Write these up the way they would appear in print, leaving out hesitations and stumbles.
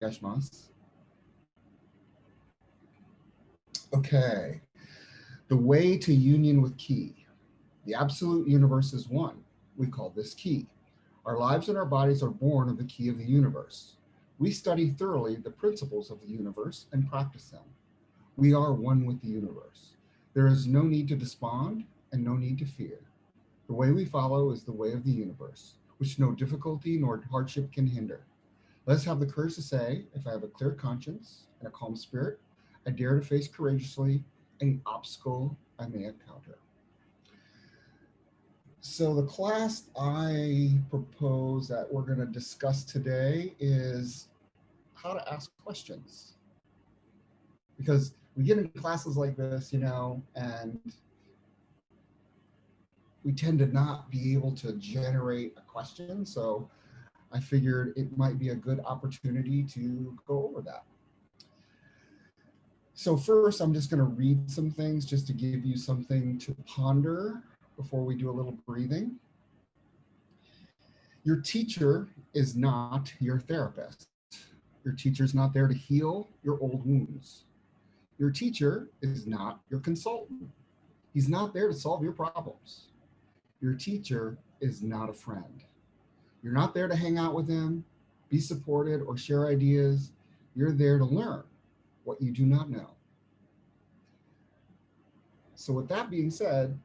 Yashmas. Okay. The way to union with key. The absolute universe is one. We call this key. Our lives and our bodies are born of the key of the universe. We study thoroughly the principles of the universe and practice them. We are one with the universe. There is no need to despond and no need to fear. The way we follow is the way of the universe, which no difficulty nor hardship can hinder. Let us have the courage to say, if I have a clear conscience and a calm spirit, I dare to face courageously any obstacle I may encounter. So, the class I propose that we're going to discuss today is how to ask questions. Because we get into classes like this, and we tend to not be able to generate a question. So, I figured it might be a good opportunity to go over that. So first, I'm just going to read some things just to give you something to ponder before we do a little breathing. Your teacher is not your therapist. Your teacher is not there to heal your old wounds. Your teacher is not your consultant. He's not there to solve your problems. Your teacher is not a friend. You're not there to hang out with him, be supported, or share ideas. You're there to learn what you do not know. So, with that being said,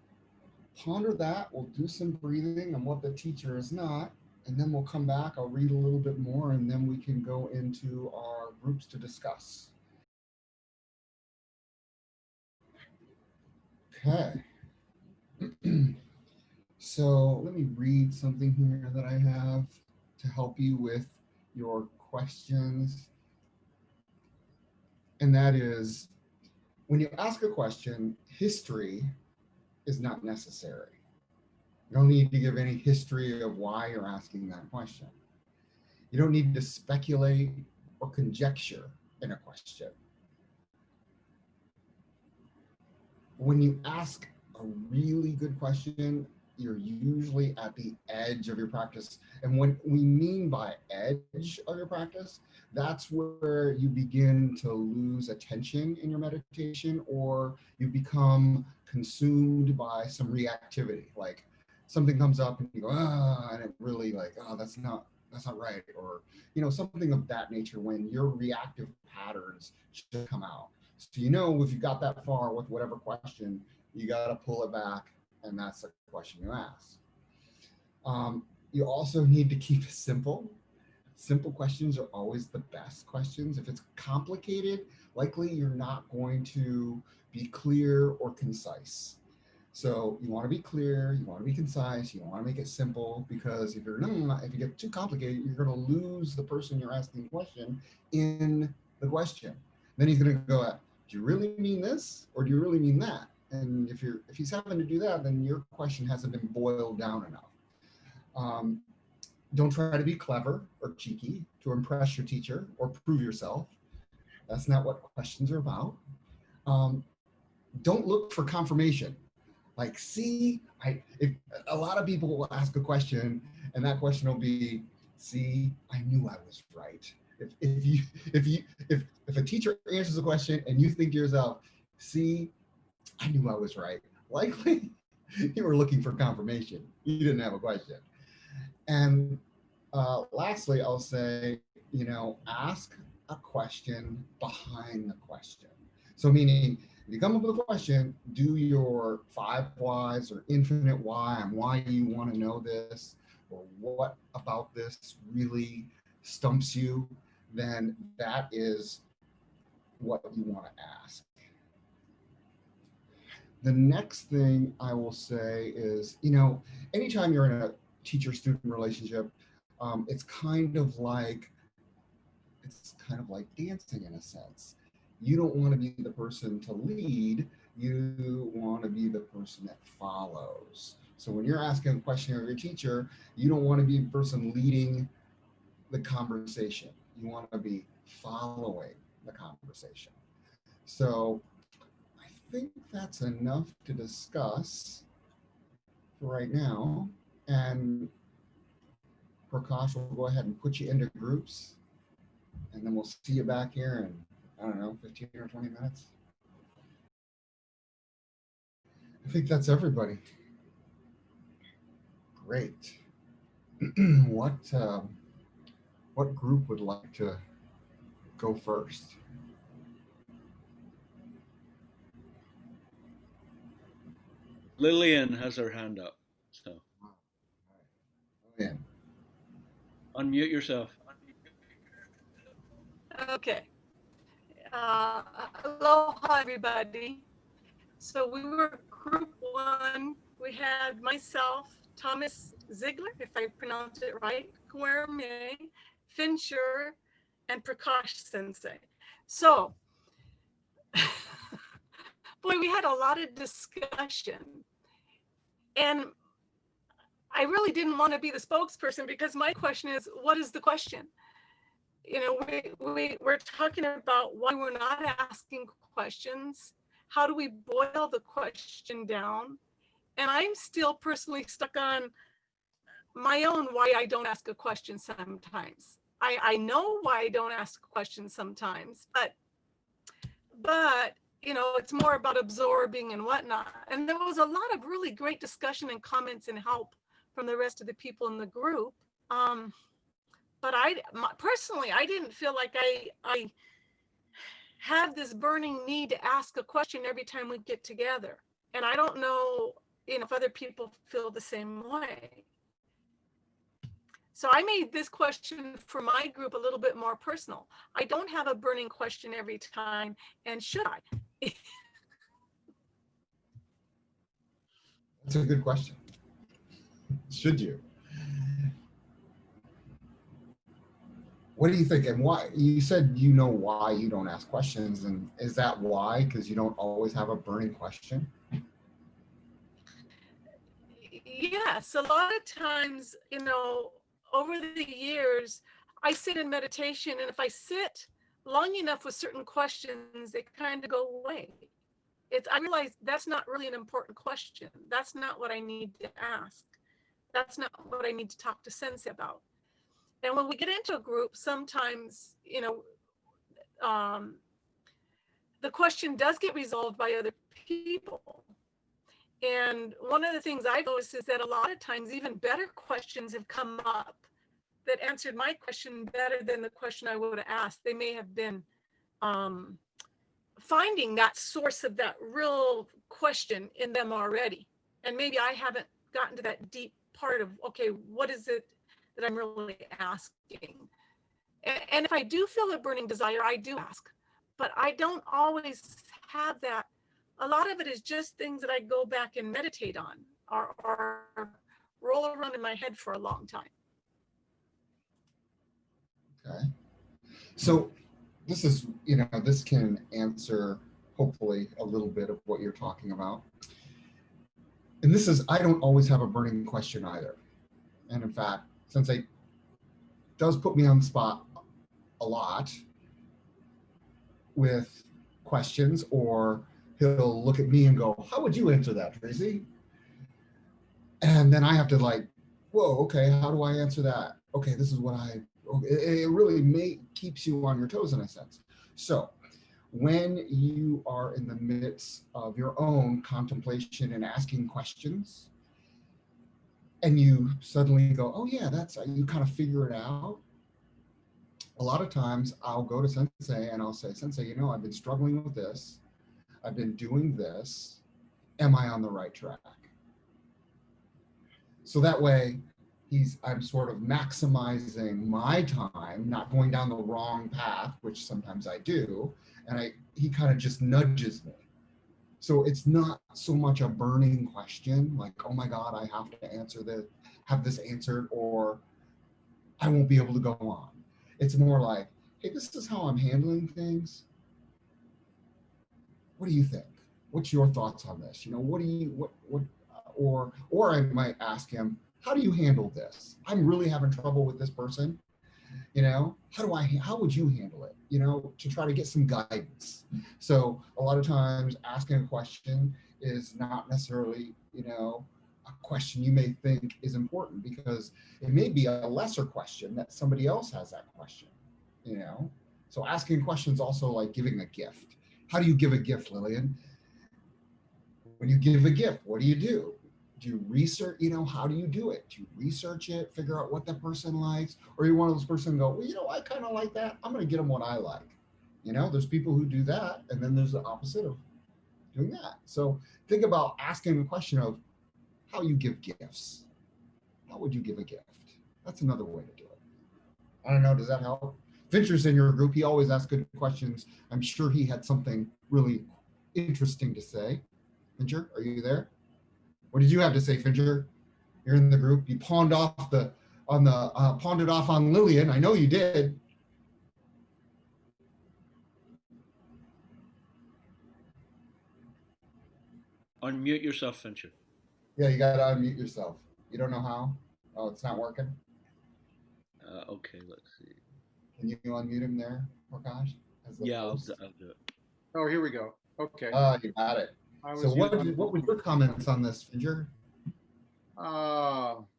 ponder that. We'll do some breathing on what the teacher is not, and then we'll come back. I'll read a little bit more, and then we can go into our groups to discuss. Okay. So, let me read something here that I have to help you with your questions. And that is, when you ask a question, history is not necessary. You don't need to give any history of why you're asking that question. You don't need to speculate or conjecture in a question. When you ask a really good question, you're usually at the edge of your practice. And what we mean by edge of your practice, that's where you begin to lose attention in your meditation, or you become consumed by some reactivity. Like something comes up and you go, and it really like, that's not right. Or, something of that nature when your reactive patterns should come out. So, if you got that far with whatever question, you got to pull it back, and that's the question you ask. You also need to keep it simple. Simple questions are always the best questions. If it's complicated, likely you're not going to be clear or concise. So you want to be clear, you want to be concise, you want to make it simple, because if you get too complicated, you're going to lose the person you're asking the question in the question. Then he's going to go, do you really mean this, or do you really mean that? And if he's having to do that, then your question hasn't been boiled down enough. Don't try to be clever or cheeky to impress your teacher or prove yourself. That's not what questions are about. Don't look for confirmation. Like, see, if a lot of people will ask a question, and that question will be, see, I knew I was right. If a teacher answers a question and you think to yourself, see, I knew I was right, likely you were looking for confirmation. You didn't have a question. And lastly, I'll say, ask a question behind the question. So meaning, if you come up with a question, do your 5 whys or infinite why and why you want to know this, or what about this really stumps you, then that is what you want to ask. The next thing I will say is, anytime you're in a teacher-student relationship, it's kind of like dancing in a sense. You don't want to be the person to lead. You want to be the person that follows. So when you're asking a question of your teacher, you don't want to be the person leading the conversation. You want to be following the conversation. So I think that's enough to discuss for right now. And Prakash will go ahead and put you into groups. And then we'll see you back here in, I don't know, 15 or 20 minutes. I think that's everybody. Great. what what group would like to go first? Lillian has her hand up. So Yeah. unmute yourself. Okay. Aloha, everybody. So we were group one. We had myself, Thomas Ziegler, if I pronounced it right, Guerme, Fincher, and Prakash Sensei. So, boy, we had a lot of discussion. And I really didn't want to be the spokesperson because my question is, what is the question? You know, we're talking about why we're not asking questions. How do we boil the question down? And I'm still personally stuck on my own why I don't ask a question sometimes. I know why I don't ask questions sometimes, but you know, it's more about absorbing and whatnot. And there was a lot of really great discussion and comments and help from the rest of the people in the group. But personally, I didn't feel like I have this burning need to ask a question every time we get together. And I don't know, you know, if other people feel the same way. So I made this question for my group a little bit more personal. I don't have a burning question every time, and should I? That's a good question. Should you? What do you think? And why? You said you know why you don't ask questions, and is that why? Because you don't always have a burning question? Yes, a lot of times, you know, over the years, I sit in meditation, and if I sit long enough with certain questions, they kind of go away. I realize that's not really an important question. That's not what I need to ask. That's not what I need to talk to Sensei about. And when we get into a group, sometimes, you know, the question does get resolved by other people. And one of the things I've noticed is that a lot of times even better questions have come up that answered my question better than the question I would have asked. They may have been finding that source of that real question in them already. And maybe I haven't gotten to that deep part of, okay, what is it that I'm really asking? And if I do feel a burning desire, I do ask, but I don't always have that. A lot of it is just things that I go back and meditate on or roll around in my head for a long time. Okay. So this is, you know, this can answer hopefully a little bit of what you're talking about. And this is, I don't always have a burning question either. And in fact, Sensei does put me on the spot a lot with questions, or he'll look at me and go, how would you answer that, Tracy? And then I have to like, whoa, okay, how do I answer that? Okay, this is what it really keeps you on your toes in a sense. So when you are in the midst of your own contemplation and asking questions, and you suddenly go, oh yeah, you kind of figure it out. A lot of times I'll go to Sensei and I'll say, Sensei, you know, I've been struggling with this. I've been doing this. Am I on the right track? So that way I'm sort of maximizing my time, not going down the wrong path, which sometimes I do. And he kind of just nudges me. So it's not so much a burning question, like, oh my God, I have to have this answered, or I won't be able to go on. It's more like, hey, this is how I'm handling things. What do you think? What's your thoughts on this? You know, or I might ask him, how do you handle this? I'm really having trouble with this person. You know, how would you handle it? You know, to try to get some guidance. So a lot of times asking a question is not necessarily, you know, a question you may think is important, because it may be a lesser question that somebody else has that question, you know. So asking questions also like giving a gift. How do you give a gift, Lillian? When you give a gift, what do? Do you research, how do you do it? Do you research it, figure out what that person likes? Or you're one of those person go, well, I kind of like that. I'm going to get them what I like. There's people who do that. And then there's the opposite of doing that. So think about asking the question of how you give gifts. How would you give a gift? That's another way to do it. I don't know. Does that help? Fincher's in your group. He always asks good questions. I'm sure he had something really interesting to say. Fincher, are you there? What did you have to say, Fincher? You're in the group. You pawned it off on Lillian. I know you did. Unmute yourself, Fincher. Yeah, you got to unmute yourself. You don't know how? Oh, it's not working? Okay, let's see. Can you unmute him there, Prakash? Yeah, I'll do it. Oh, here we go. Okay. You got it. So what were your comments on this, Fincher? Well,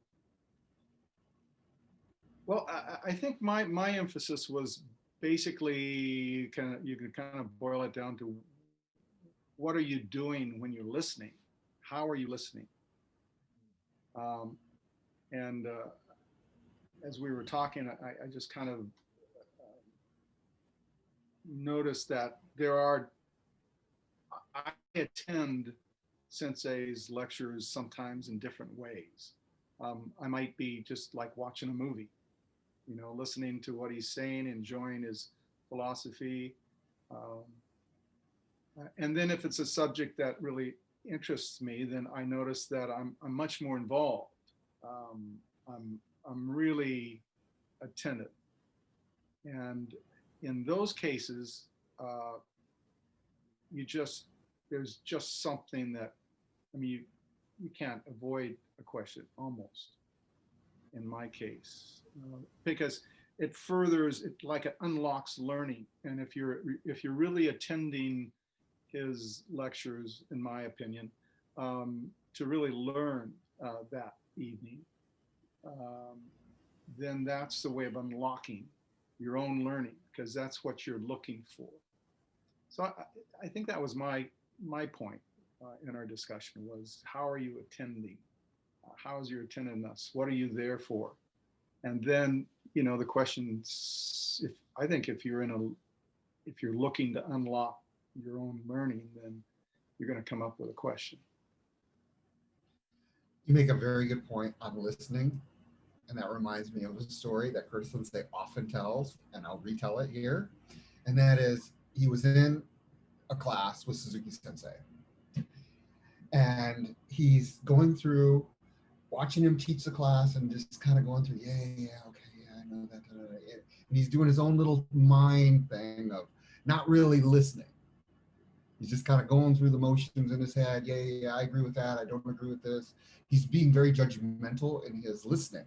I think my emphasis was basically you can kind of boil it down to what are you doing when you're listening? How are you listening? And as we were talking, I just kind of noticed that I attend Sensei's lectures sometimes in different ways. I might be just like watching a movie, listening to what he's saying, enjoying his philosophy. And then if it's a subject that really interests me, then I notice that I'm much more involved. I'm really attentive. And in those cases, there's just something that, you can't avoid a question almost, in my case, because it unlocks learning. And if you're really attending his lectures, in my opinion, to really learn that evening, then that's the way of unlocking your own learning, because that's what you're looking for. So I think that was my point in our discussion was, how are you attending? How is your attentiveness? What are you there for? And then, the questions, if you're looking to unlock your own learning, then you're going to come up with a question. You make a very good point on listening. And that reminds me of a story that Kurt Sensei often tells, and I'll retell it here. And that is, he was in a class with Suzuki Sensei. And he's going through, watching him teach the class and just kind of going through, okay, I know that. And he's doing his own little mind thing of not really listening. He's just kind of going through the motions in his head. I agree with that. I don't agree with this. He's being very judgmental in his listening.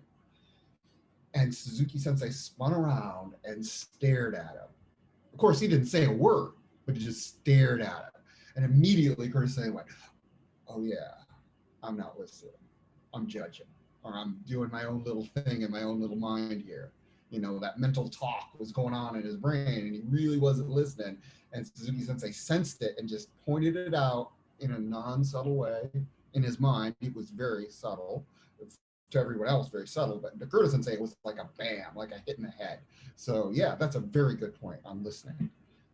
And Suzuki Sensei spun around and stared at him. Of course, he didn't say a word, but he just stared at him. And immediately Kurt Sensei went, oh yeah, I'm not listening. I'm judging, or I'm doing my own little thing in my own little mind here. That mental talk was going on in his brain and he really wasn't listening. And Suzuki Sensei sensed it and just pointed it out in a non-subtle way in his mind. It was very subtle. To everyone else, very subtle, but to Kurt Sensei, it was like a bam, like a hit in the head. So yeah, that's a very good point on listening.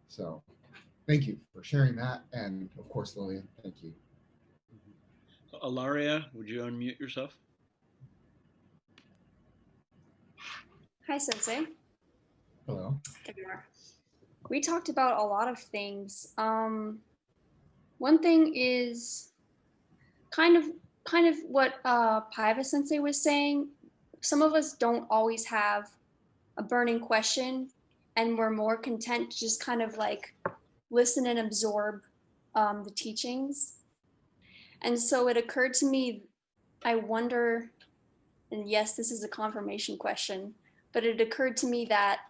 So thank you for sharing that. And of course, Lillian, thank you. Ilaria, would you unmute yourself? Hi, Sensei. Hello. There you are. We talked about a lot of things. One thing is kind of what Paiva Sensei was saying. Some of us don't always have a burning question, and we're more content to just kind of like listen and absorb the teachings. And so it occurred to me, I wonder, and yes, this is a confirmation question, but it occurred to me that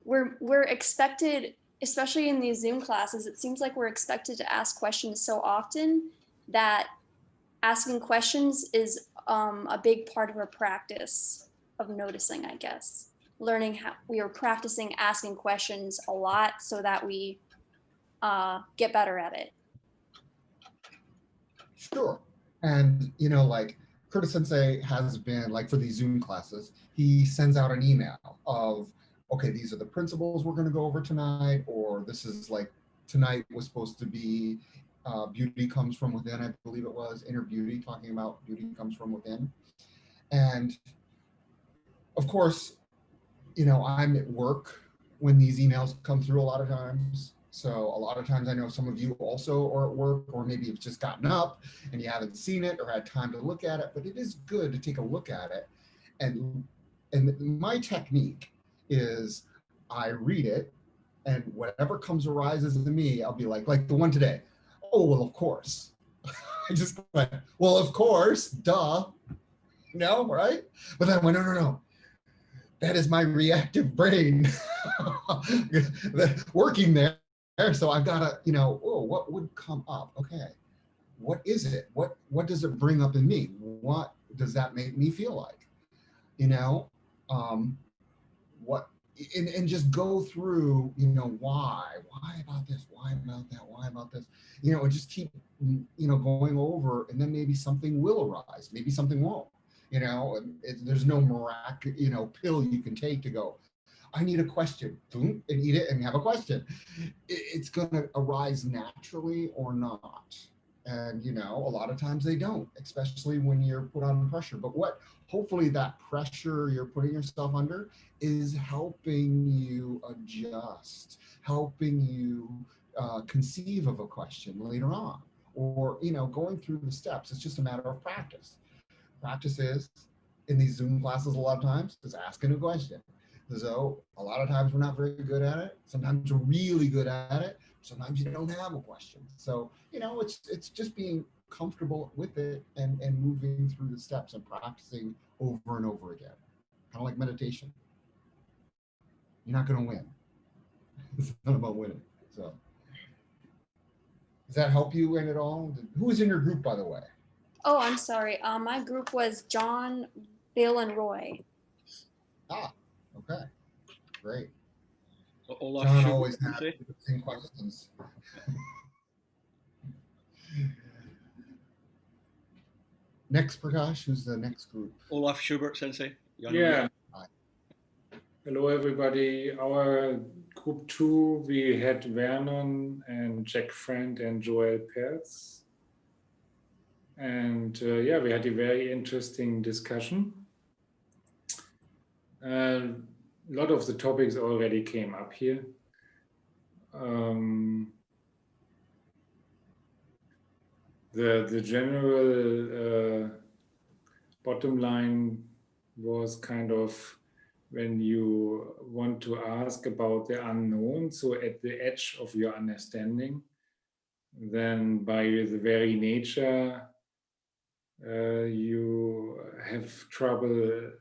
we're expected, especially in these Zoom classes, it seems like we're expected to ask questions so often that asking questions is a big part of our practice of noticing, I guess. learning how we were practicing asking questions a lot so that we get better at it. Sure. And, like Curtis Sensei has been, like for these Zoom classes, he sends out an email of, okay, these are the principles we're going to go over tonight, or this is like tonight was supposed to be beauty comes from within, I believe it was, inner beauty, talking about beauty comes from within. And of course, I'm at work when these emails come through a lot of times. So a lot of times I know some of you also are at work, or maybe you've just gotten up and you haven't seen it or had time to look at it, but it is good to take a look at it. And my technique is I read it, and whatever arises in me, I'll be like the one today. Oh, well, of course. I just went, well, of course, duh. Right? But then I went, no. That is my reactive brain working there. So I've got to, oh, what would come up? Okay. What is it? What does it bring up in me? What does that make me feel like? What, and just go through, why about this? Why about that? Why about this? And just keep, going over, and then maybe something will arise. Maybe something won't. There's no pill you can take to go, I need a question, and eat it and have a question. It's going to arise naturally or not. And, a lot of times they don't, especially when you're put on pressure. But hopefully that pressure you're putting yourself under is helping you adjust, helping you conceive of a question later on, or, going through the steps. It's just a matter of practice. Practice is, in these Zoom classes a lot of times, is asking a question. So a lot of times we're not very good at it. Sometimes we're really good at it. Sometimes you don't have a question. So, it's just being comfortable with it and moving through the steps and practicing over and over again. Kind of like meditation. You're not going to win. It's not about winning. So does that help you in at all? Who was in your group, by the way? Oh, I'm sorry. My group was John, Bill, and Roy. Ah, okay. Great. Olaf John Schubert, always you has say? the same questions. Next, Prakash, who's the next group? Olaf Schubert Sensei. Yeah. Hi. Hello, everybody. Our group 2, we had Vernon and Jack Friend and Joel Perz. And yeah, we had a very interesting discussion. A lot of the topics already came up here. The general bottom line was kind of, when you want to ask about the unknown, so at the edge of your understanding, then by the very nature, you have trouble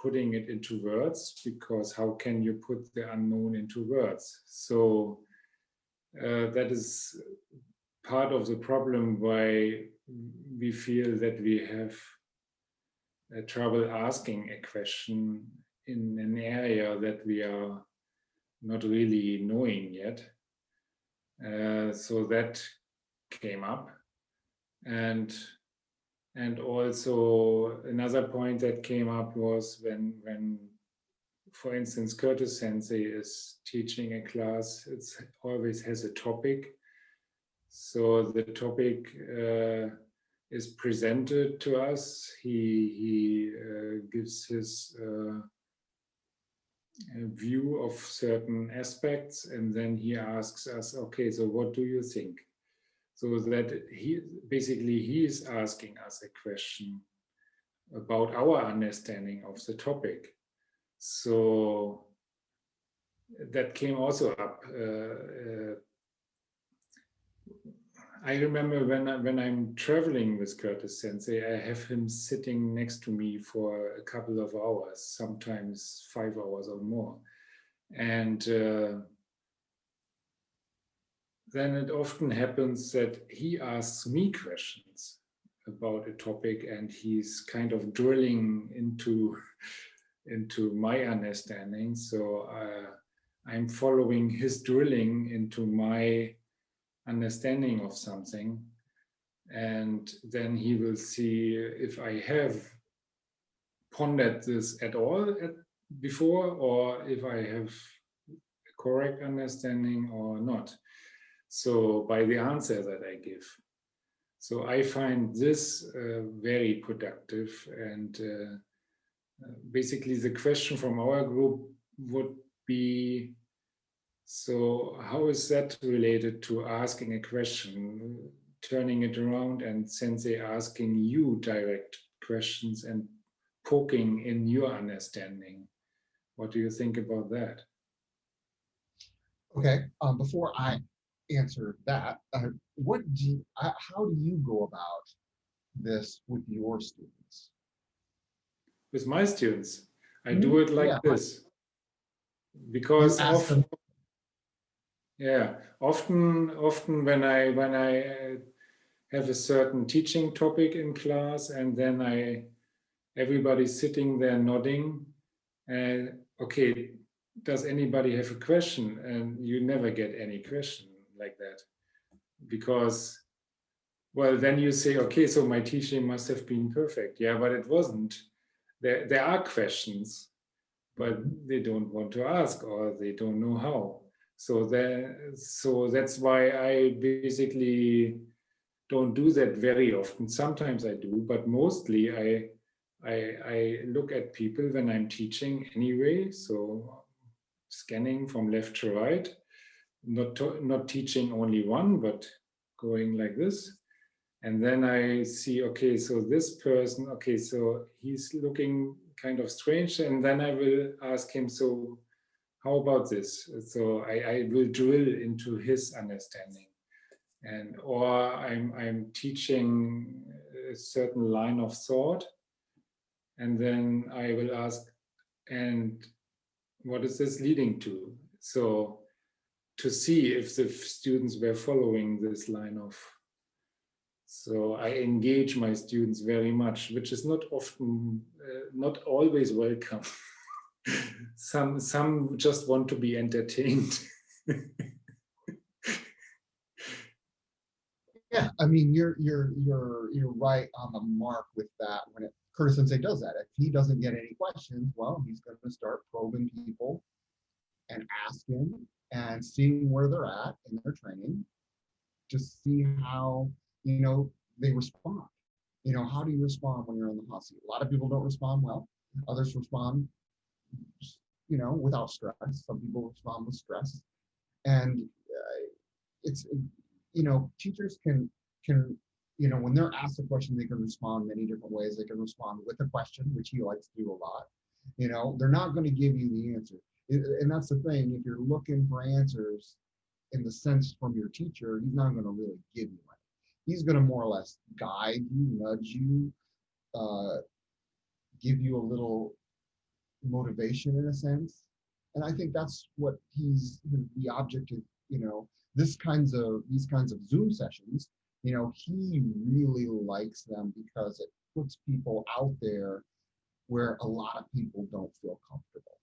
putting it into words, because how can you put the unknown into words? So that is part of the problem why we feel that we have trouble asking a question in an area that we are not really knowing yet. So that came up. And also another point that came up was when for instance, Curtis Sensei is teaching a class, it always has a topic. So the topic is presented to us. He gives his view of certain aspects, and then he asks us, okay, so what do you think? So that he is asking us a question about our understanding of the topic. So that came also up. I remember when I'm traveling with Curtis Sensei, I have him sitting next to me for a couple of hours, sometimes 5 hours or more. And then it often happens that he asks me questions about a topic, and he's kind of drilling into into my understanding. So I'm following his drilling into my understanding of something. And then he will see if I have pondered this at all before, or if I have a correct understanding or not. So by the answer that I give. So I find this very productive. And basically the question from our group would be, so how is that related to asking a question, turning it around and sensei asking you direct questions and poking in your understanding? What do you think about that? Okay, before I answer that, how do you go about this with your students? With my students, I do it like this. Because often when I have a certain teaching topic in class, and then everybody's sitting there nodding, and okay, does anybody have a question? And you never get any question like that, because, well, then you say, okay, so my teaching must have been perfect. Yeah, but it wasn't. There are questions, but they don't want to ask, or they don't know how. So that's why I basically don't do that very often. Sometimes I do, but mostly I look at people when I'm teaching anyway. So scanning from left to right, not teaching only one, but going like this. And then I see, okay, so this person, okay, so he's looking kind of strange. And then I will ask him, so how about this? So I will drill into his understanding. And or I'm teaching a certain line of thought. And then I will ask, and what is this leading to? So to see if the students were following this line of. So I engage my students very much, which is not often, not always welcome. Some just want to be entertained. Yeah, I mean, you're right on the mark with that. When Curtis Sensei does that, if he doesn't get any questions, well, he's going to start probing people and asking and seeing where they're at in their training to see how they respond. How do you respond when you're in the hot seat? A lot of people don't respond well. Others respond, without stress. Some people respond with stress, and it's teachers can when they're asked a question, they can respond many different ways. They can respond with a question, which he likes to do a lot. They're not going to give you the answer, and that's the thing. If you're looking for answers in the sense from your teacher, he's not going to really give you any. He's going to more or less guide you, nudge you, give you a little motivation in a sense. And I think that's what the object of, these kinds of Zoom sessions, he really likes them because it puts people out there where a lot of people don't feel comfortable.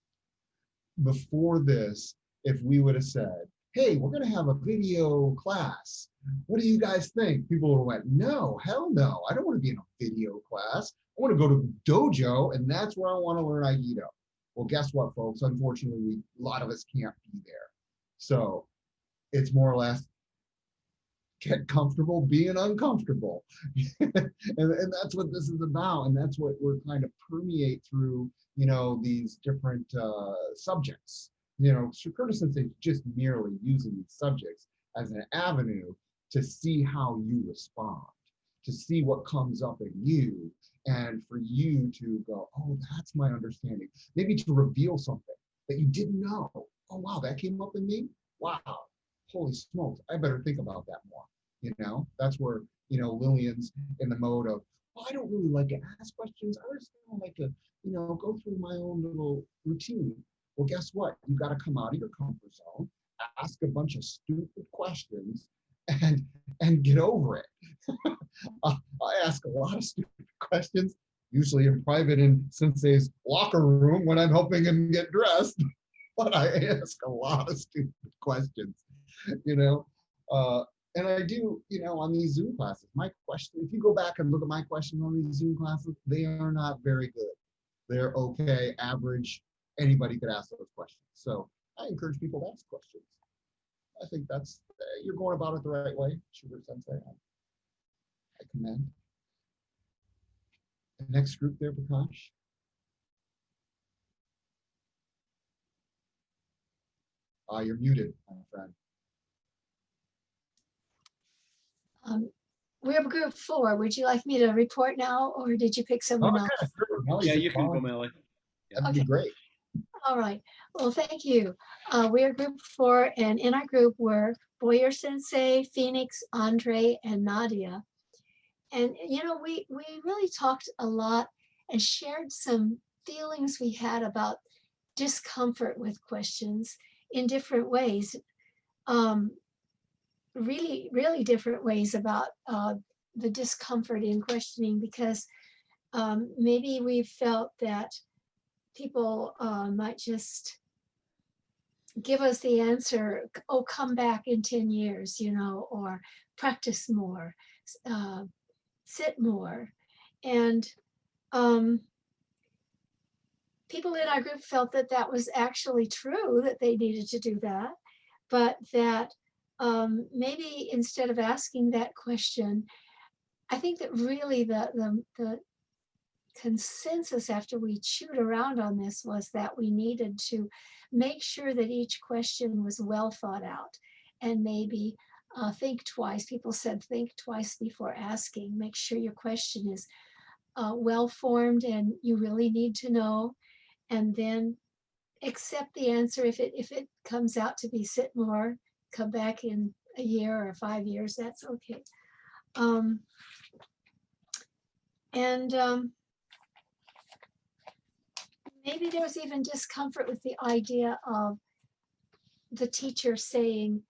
Before this, if we would have said, hey, we're going to have a video class, what do you guys think? People would have went, no, hell no, I don't want to be in a video class. I want to go to dojo, and that's where I want to learn Aikido. Well, guess what, folks? Unfortunately, a lot of us can't be there. So it's more or less get comfortable being uncomfortable. and that's what this is about. And that's what we're trying to permeate through, these different subjects. Curtis Sensei is just merely using these subjects as an avenue to see how you respond, to see what comes up in you, and for you to go, oh, that's my understanding. Maybe to reveal something that you didn't know. Oh, wow, that came up in me? Wow, holy smokes, I better think about that more. That's where, Lillian's in the mode of, well, I don't really like to ask questions. I just don't like to, go through my own little routine. Well, guess what? You got to come out of your comfort zone, ask a bunch of stupid questions, and get over it. I ask a lot of stupid questions. usually in private in Sensei's locker room when I'm helping him get dressed. But I ask a lot of stupid questions, you know. And I do, on these Zoom classes, my question, if you go back and look at my questions on these Zoom classes, they are not very good. They're okay, average. Anybody could ask those questions. So I encourage people to ask questions. I think that's, you're going about it the right way, Schubert Sensei. I commend. The next group there, Prakash. You're muted, my friend. We're group 4. Would you like me to report now, or did you pick someone else? Sure. Melly, Yeah, just you can go, follow. Melly. That'd be great. All right. Well, thank you. We're group 4, and in our group were Boyer Sensei, Phoenix, Andre, and Nadia. And, we really talked a lot and shared some feelings we had about discomfort with questions in different ways. Really, really different ways about the discomfort in questioning, because maybe we felt that people might just give us the answer, oh, come back in 10 years, or practice more, sit more. And people in our group felt that that was actually true, that they needed to do that, but that maybe instead of asking that question, I think that really the consensus after we chewed around on this was that we needed to make sure that each question was well thought out, and maybe think twice. People said think twice before asking. Make sure your question is well formed and you really need to know, and then accept the answer. If it comes out to be sit more, come back in a year or 5 years, that's okay. Maybe there was even discomfort with the idea of the teacher saying,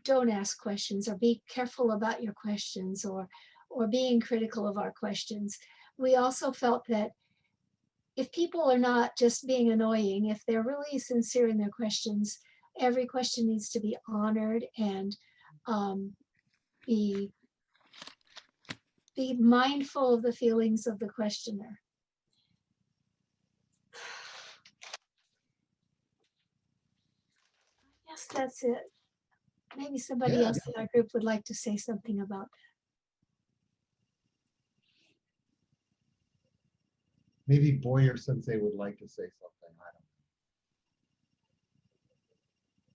don't ask questions, or be careful about your questions, or being critical of our questions. We also felt that if people are not just being annoying, if they're really sincere in their questions, every question needs to be honored and be mindful of the feelings of the questioner. I guess that's it. Maybe somebody else in our group would like to say something about that. Maybe Boyer Sensei would like to say something. I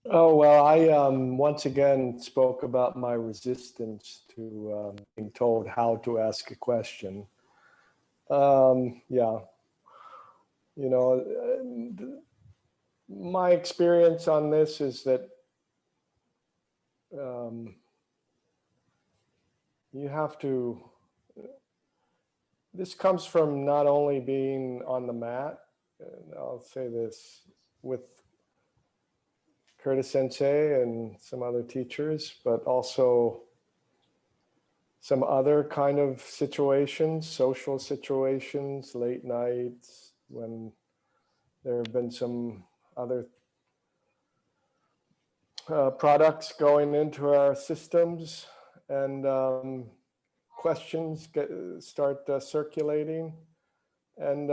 don't know. Oh, well, I once again spoke about my resistance to being told how to ask a question. Yeah, my experience on this is that you have to, this comes from not only being on the mat, and I'll say this, with Curtis Sensei and some other teachers, but also some other kind of situations, social situations, late nights, when there have been some other products going into our systems, and questions start circulating. And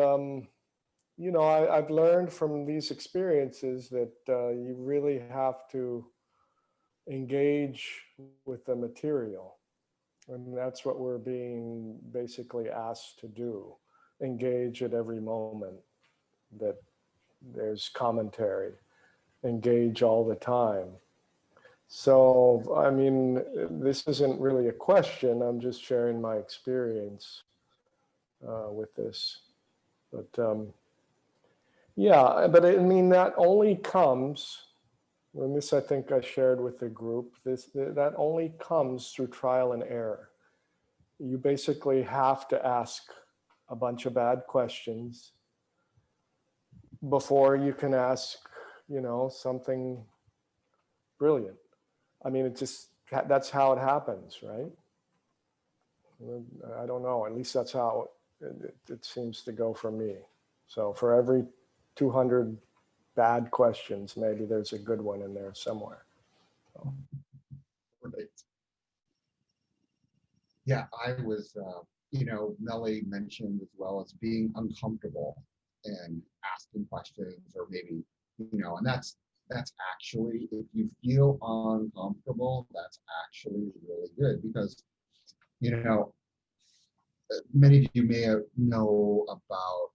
I've learned from these experiences that you really have to engage with the material. And that's what we're being basically asked to do. Engage at every moment that there's commentary. Engage all the time. So, I mean, this isn't really a question. I'm just sharing my experience with this. But yeah, but I mean, that only comes, and this I think I shared with the group, that only comes through trial and error. You basically have to ask a bunch of bad questions before you can ask, something brilliant. I mean, that's how it happens, right? I don't know, at least that's how it seems to go for me. So for every 200 bad questions, maybe there's a good one in there somewhere. So. Right. Yeah, I was, Melly mentioned as well as being uncomfortable and asking questions, or maybe, and that's actually, if you feel uncomfortable, that's actually really good, because, many of you may know about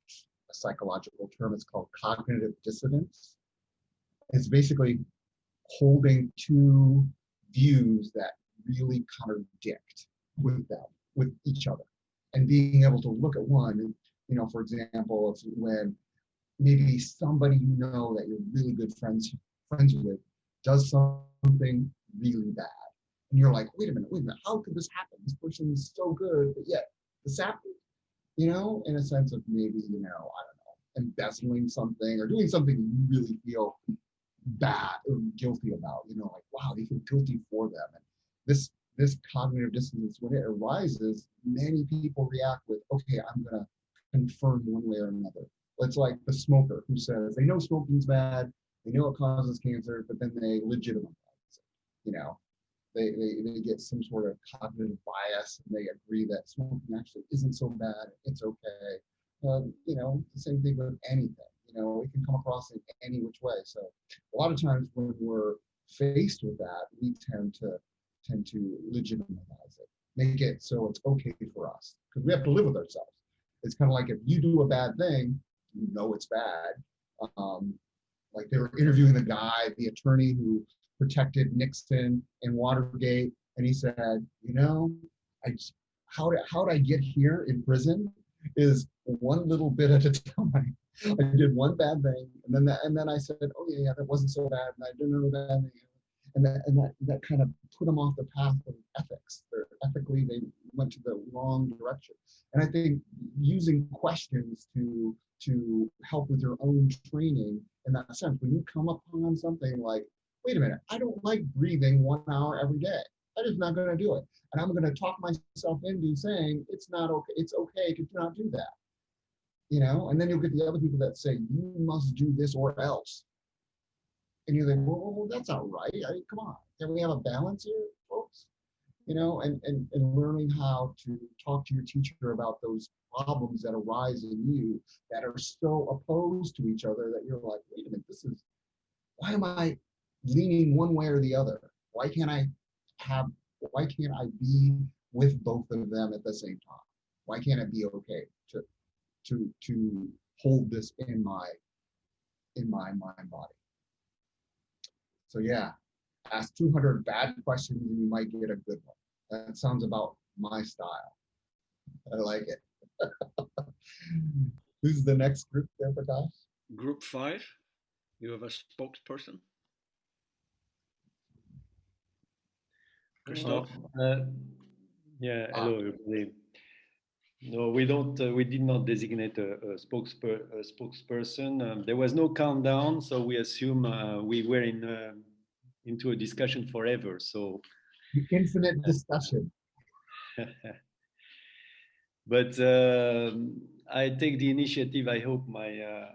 a psychological term. It's called cognitive dissonance. It's basically holding two views that really contradict with each other, and being able to look at one. For example, it's when maybe somebody that you're really good friends with does something really bad, and you're like, wait a minute, how could this happen? This person is so good, but yet this happened. In a sense of maybe, I don't know, embezzling something or doing something you really feel bad or guilty about, like, wow, they feel guilty for them. And this cognitive dissonance, when it arises, many people react with, okay, I'm gonna confirm one way or another. It's like the smoker who says they know smoking's bad, they know it causes cancer, but then they legitimize it. They get some sort of cognitive bias, and they agree that smoking actually isn't so bad, it's okay. The same thing with anything. It can come across in any which way. So a lot of times when we're faced with that, we tend to legitimize it, make it so it's okay for us, because we have to live with ourselves. It's kind of like, if you do a bad thing, it's bad. Like, they were interviewing the attorney who protected Nixon and Watergate, and he said, how I get here in prison is one little bit at a time. I did one bad thing, and then I said, oh yeah, that wasn't so bad, and I did another bad thing, and that kind of put them off the path of ethics. Ethically, they went to the wrong direction. And I think using questions to help with your own training in that sense, when you come upon something like, wait a minute, I don't like breathing 1 hour every day. I'm just not going to do it. And I'm going to talk myself into saying, it's not okay. It's okay to not do that. And then you'll get the other people that say, you must do this or else. And you're like, well, that's not right. Come on. Can we have a balance here, folks? And learning how to talk to your teacher about those problems that arise in you that are so opposed to each other that you're like, wait a minute, why am I leaning one way or the other? Why can't I be with both of them at the same time? Why can't it be okay to hold this in my mind body? So yeah, ask 200 bad questions and you might get a good one. That sounds about my style. I like it. Who's the next group there, Prakash? Group 5, you have a spokesperson. Christophe? Yeah, hello everybody. No, we don't. We did not designate a spokesperson. There was no countdown, so we assume we were into a discussion forever. So infinite discussion. But I take the initiative. I hope my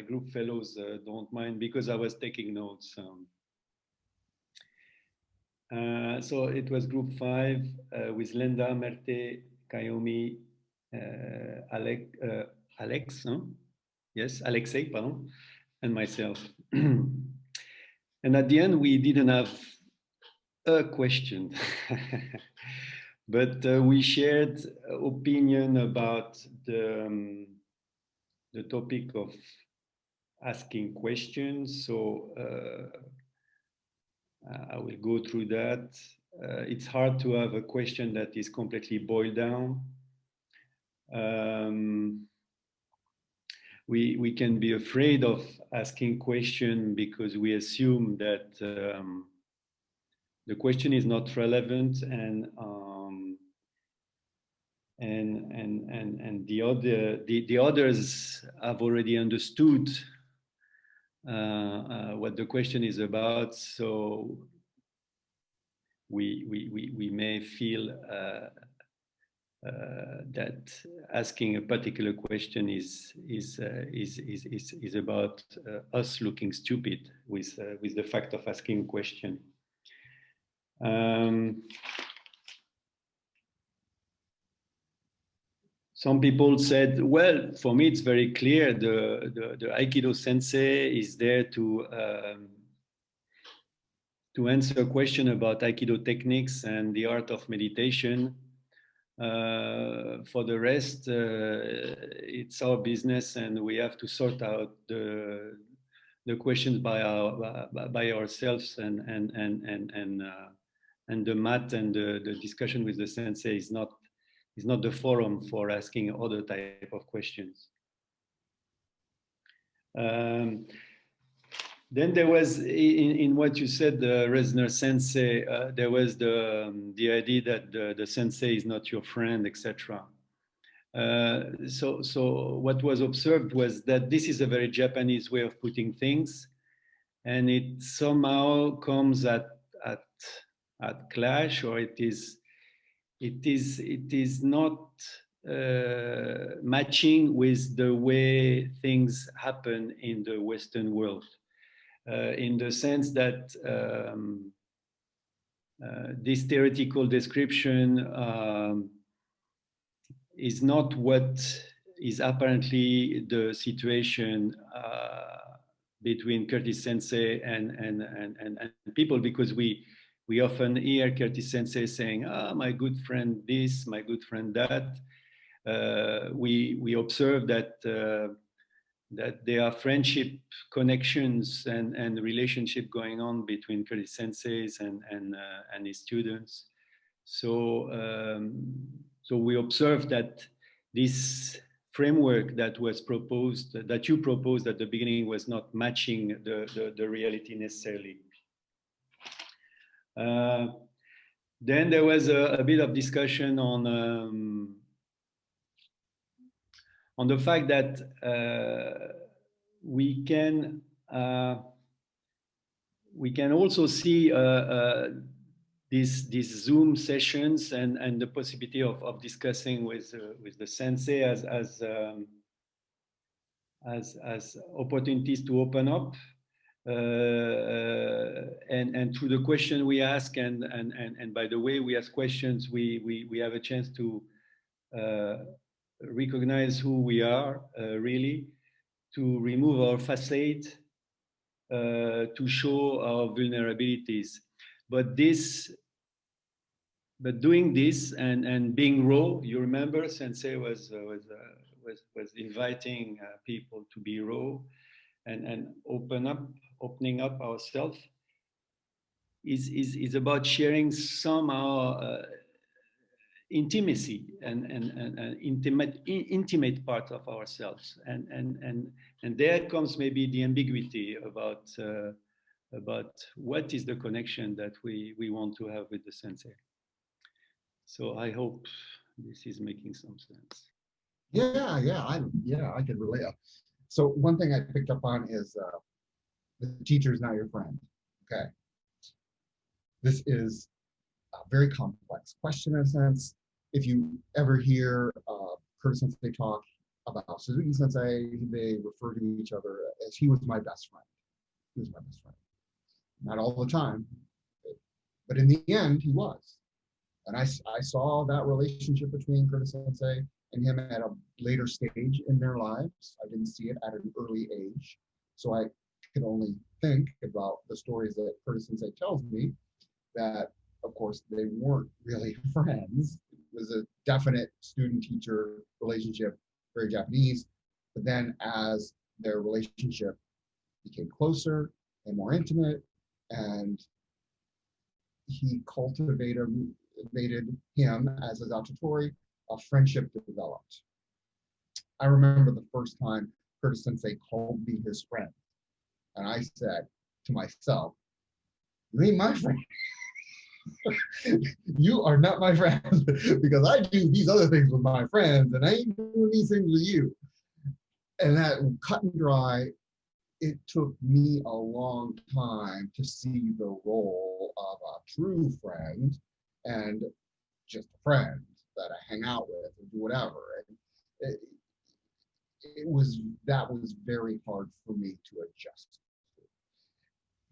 group fellows don't mind, because I was taking notes. So it was group 5 with Linda, Merte, Kayomi, Alex, huh? Yes, Alexei, pardon, and myself. And at the end, we didn't have a question, but we shared opinion about the topic of asking questions. So I will go through that. It's hard to have a question that is completely boiled down. We can be afraid of asking question because we assume that the question is not relevant, and the others have already understood what the question is about, so we may feel that asking a particular question is about us looking stupid with the fact of asking a question. Some people said, well, for me, it's very clear. The Aikido sensei is there to answer a question about Aikido techniques and the art of meditation. For the rest, it's our business, and we have to sort out the questions by ourselves, and the mat and the discussion with the sensei is not the forum for asking other type of questions. Then there was, in what you said, the Resner sensei, there was the idea that the sensei is not your friend, etc. So what was observed was that this is a very Japanese way of putting things, and it somehow comes at clash, or it is not matching with the way things happen in the Western world. In the sense that this theoretical description is not what is apparently the situation between Curtis Sensei and people, because we often hear Curtis Sensei saying, my good friend this, my good friend that. We observe that there are friendship connections and relationship going on between Curtis Senseis and his students. So we observe that this framework that was proposed, that you proposed at the beginning, was not matching the reality necessarily. Then there was a bit of discussion on the fact that we can also see these Zoom sessions and the possibility of discussing with the sensei as opportunities to open up, and through the question we ask, and by the way we ask questions, we have a chance to recognize who we are, really, to remove our facade, to show our vulnerabilities. But doing this and being raw, you remember, Sensei was inviting people to be raw and opening up ourselves. Is about sharing somehow intimacy and intimate part of ourselves, and there comes maybe the ambiguity about what is the connection that we want to have with the sensei. So I hope this is making some sense. I could relate. So one thing I picked up on is the teacher is not your friend. Okay, this is a very complex question in a sense. If you ever hear Curtis Sensei talk about Suzuki Sensei, they refer to each other as he was my best friend. He was my best friend. Not all the time, but in the end, he was. And I saw that relationship between Curtis Sensei and him at a later stage in their lives. I didn't see it at an early age. So I could only think about the stories that Curtis Sensei tells me, that of course they weren't really friends. It was a definite student-teacher relationship, very Japanese. But then as their relationship became closer and more intimate, and he cultivated him as his auditori, a friendship developed. I remember the first time Curtis Sensei called me his friend, and I said to myself, "You ain't my friend. You are not my friend, because I do these other things with my friends, and I ain't doing these things with you." And that cut and dry. It took me a long time to see the role of a true friend and just a friend. that I hang out with or do whatever. And that was very hard for me to adjust to,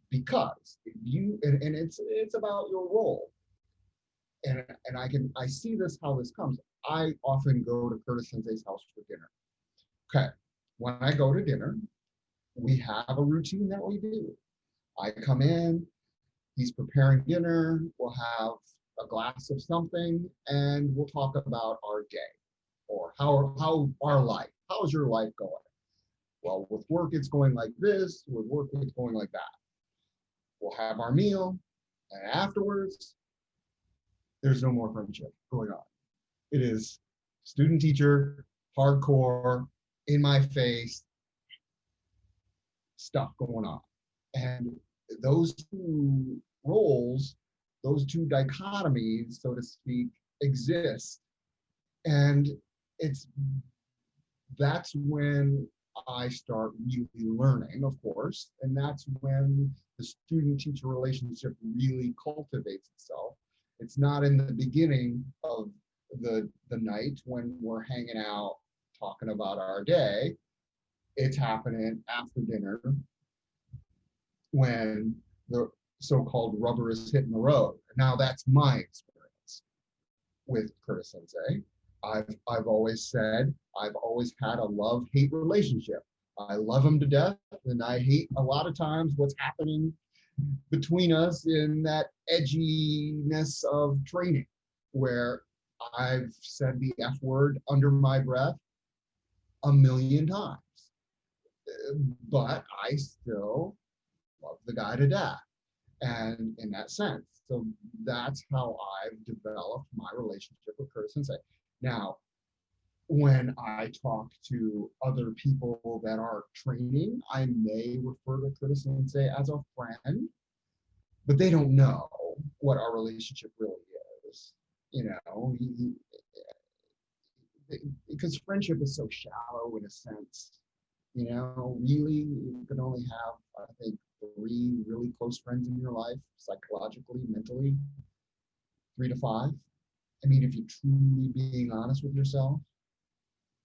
because if you and it's about your role. And I see this, how this comes. I often go to Curtis Sensei's house for dinner. Okay, when I go to dinner, we have a routine that we do. I come in, he's preparing dinner, we'll have a glass of something, and we'll talk about our day, or how our life. How's your life going? Well, with work, it's going like this. With work, it's going like that. We'll have our meal, and afterwards, there's no more friendship going on. It is student teacher, hardcore, in my face stuff going on. And those two roles, those two dichotomies, so to speak, exist. And that's when I start really learning, of course, and that's when the student-teacher relationship really cultivates itself. It's not in the beginning of the night when we're hanging out talking about our day. It's happening after dinner when the so-called rubber is hitting the road. Now that's my experience with Curtis Sensei. I've always said, I've always had a love-hate relationship. I love him to death, and I hate a lot of times what's happening between us in that edginess of training, where I've said the F word under my breath a million times. But I still love the guy to death. And in that sense, so that's how I've developed my relationship with Curtis Sensei. Now, when I talk to other people that are training, I may refer to Curtis Sensei as a friend, but they don't know what our relationship really is. You know, because friendship is so shallow in a sense. You know, really, you can only have, I think, 3 really close friends in your life, psychologically, mentally, 3 to 5. I mean, if you're truly being honest with yourself.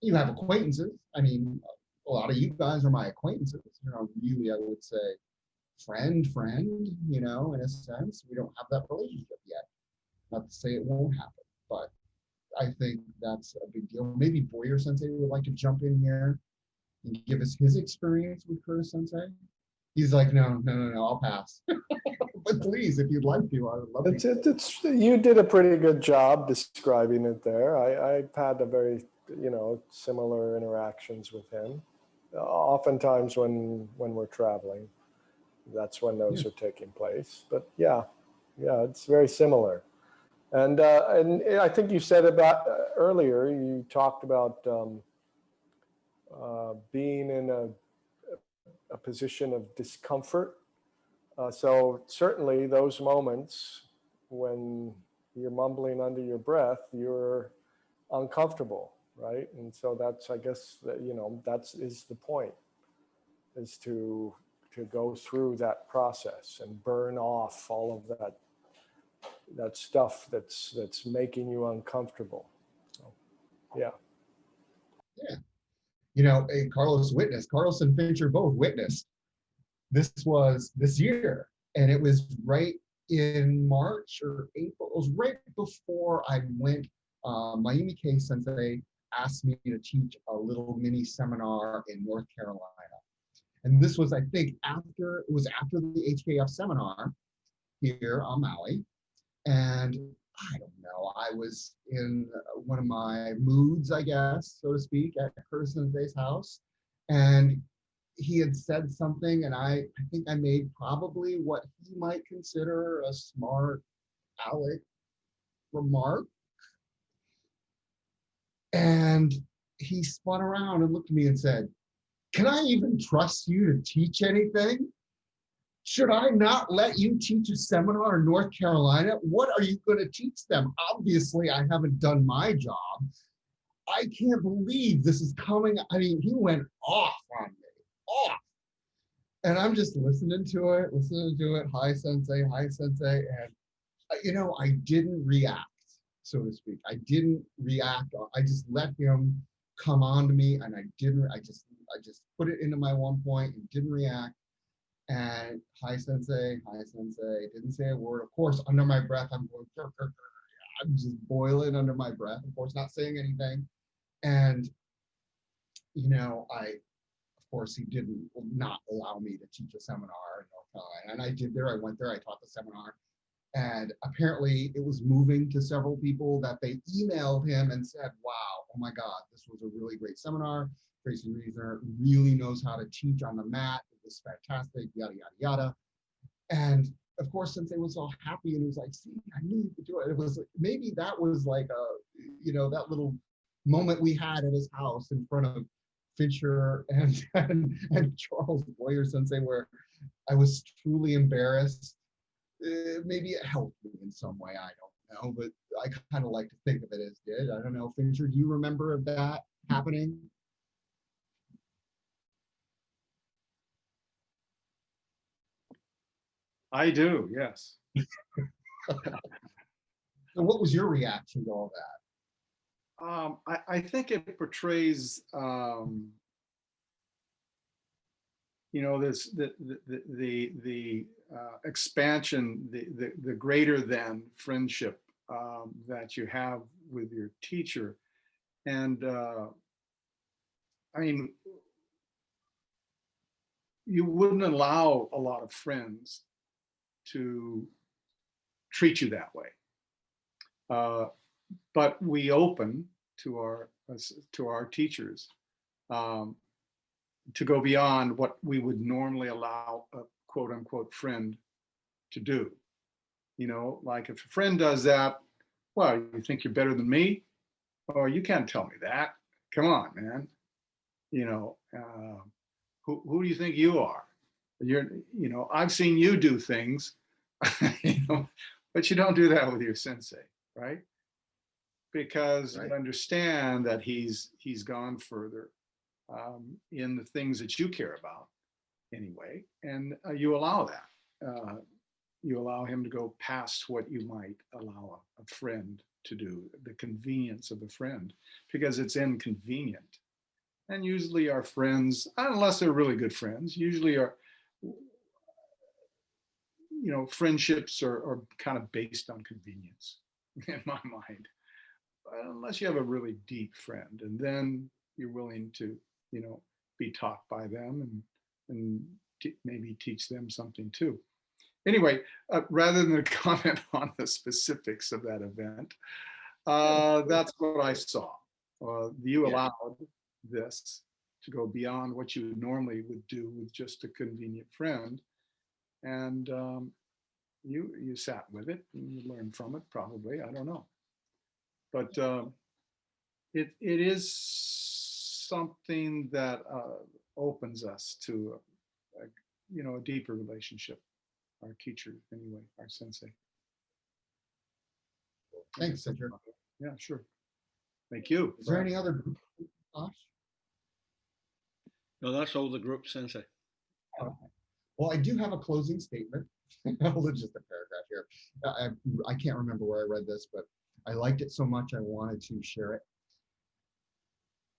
You have acquaintances. I mean, a lot of you guys are my acquaintances. You know, really, I would say friend, you know, in a sense. We don't have that relationship yet. Not to say it won't happen, but I think that's a big deal. Maybe Boyer Sensei would like to jump in here and give us his experience with Curtis Sensei. He's like, no, I'll pass. But please, if you'd like to, I would love to. You did a pretty good job describing it there. I've had a very, you know, similar interactions with him. Oftentimes when we're traveling, that's when those are taking place. But yeah, it's very similar. And I think you said about earlier, you talked about being in a position of discomfort. So certainly those moments when you're mumbling under your breath, you're uncomfortable, right? And so that's, I guess, you know, is the point, is to go through that process and burn off all of that stuff that's making you uncomfortable. So, yeah. You know, Carlos and Fincher both witnessed. This was this year, and it was right in March or April. It was right before I went. Mayumi K Sensei asked me to teach a little mini seminar in North Carolina. And this was, I think, after the HKF seminar here on Maui. And I don't know, I was in one of my moods, I guess, so to speak, at Curtis Sensei's house. And he had said something, and I think I made probably what he might consider a smart aleck remark. And he spun around and looked at me and said, "Can I even trust you to teach anything? Should I not let you teach a seminar in North Carolina? What are you going to teach them? Obviously, I haven't done my job. I can't believe this is coming." I mean, he went off on me, off. And I'm just listening to it. Hi, Sensei. And, you know, I didn't react. so to speak. I didn't react. I just let him come on to me, and I just put it into my 1 point and didn't react. And hi sensei, didn't say a word. Of course, under my breath, I'm going, "Grr, grr, grr." I'm just boiling under my breath, of course, not saying anything. And, you know, of course, he didn't not allow me to teach a seminar. And I went there, I taught the seminar. And apparently it was moving to several people that they emailed him and said, wow, oh my God, this was a really great seminar. Tracy Reasoner really knows how to teach on the mat. It was fantastic, yada, yada, yada. And of course, since they was all happy and he was like, see, I knew you could do it. It was maybe that was like that little moment we had at his house in front of Fincher and Charles Boyer Sensei, where I was truly embarrassed. Maybe it helped me in some way, I don't know, but I kind of like to think of it as did. I don't know, Fincher, do you remember of that happening? I do, yes. So what was your reaction to all that? I think it portrays, this the expansion, the greater than friendship that you have with your teacher, and I mean, you wouldn't allow a lot of friends to treat you that way. But we open to our teachers to go beyond what we would normally allow a quote unquote friend to do. You know, like if a friend does that, well, you think you're better than me? Oh, you can't tell me that. Come on, man. You know, who do you think you are? I've seen you do things, but you don't do that with your sensei, right? Because you understand that he's gone further in the things that you care about anyway, and you allow that. You allow him to go past what you might allow a friend to do, the convenience of a friend, because it's inconvenient. And usually our friends, unless they're really good friends, usually friendships are kind of based on convenience in my mind. Unless you have a really deep friend, and then you're willing to, be taught by them and maybe teach them something too. Anyway, rather than comment on the specifics of that event, that's what I saw. You allowed this to go beyond what you normally would do with just a convenient friend, and you sat with it and you learned from it, probably. I don't know. But it is something that opens us to a deeper relationship. Our teacher, anyway, our sensei. Thanks, Cedric. Yeah, sure. Thank you. Is there any other, Josh? No, that's all the group, Sensei. Okay. Well, I do have a closing statement. Just a paragraph here. I can't remember where I read this, but I liked it so much I wanted to share it.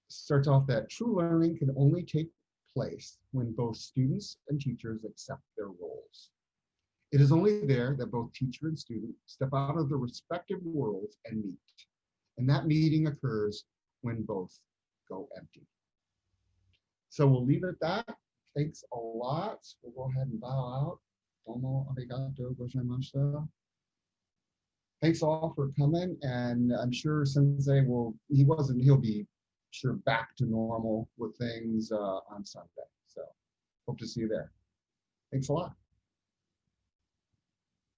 Starts off that true learning can only take place when both students and teachers accept their roles. It is only there that both teacher and student step out of their respective worlds and meet. And that meeting occurs when both go empty. So we'll leave it at that. Thanks a lot. We'll go ahead and bow out. Domo arigato gozaimashita. Thanks all for coming, and I'm sure Sensei he'll be sure back to normal with things on Sunday. So hope to see you there. Thanks a lot.